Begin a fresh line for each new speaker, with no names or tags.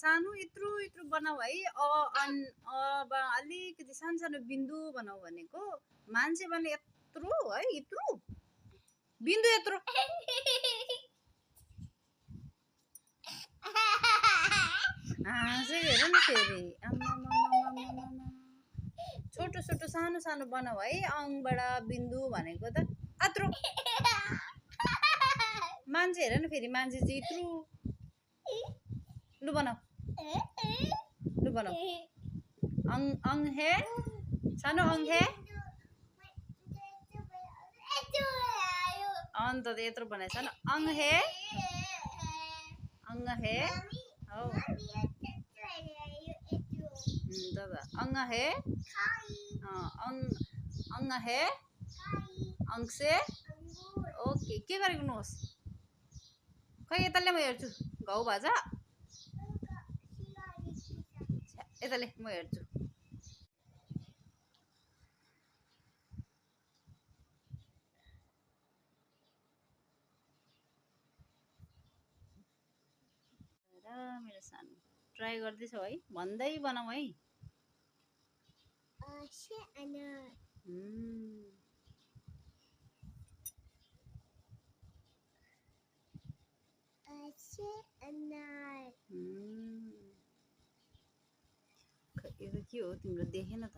सानो यत्रो यत्रो बनाऊ है। अब अलिकति सानो सानो बिन्दु बनाऊ भनेको। मान्छे भने यत्रो है, यत्रो बिन्दु यत्रो। हाँसेको हेर न फेरि। छोटो छोटो सानो सानो बनाऊ है। अङबाट बिन्दु भनेको त यत्रो। मान्छे हेर न फेरि, मान्छे चाहिँ यत्रो। लु बनाऊ, लु बनाऊ। अङ है, सानो अङ है। अन्त त यत्रो बनाएछ न। अङ है, अङ है हौ अङ है, अङ है, अङ से। ओके, के गरेको नहोस् खै यताले म हेर्छु। घाउ भाजा यताले म हेर्छु। मेरो सानो ट्राई गर्दैछौ है, भन्दै बनाऊ है। यो त के हो तिम्रो देखेन त।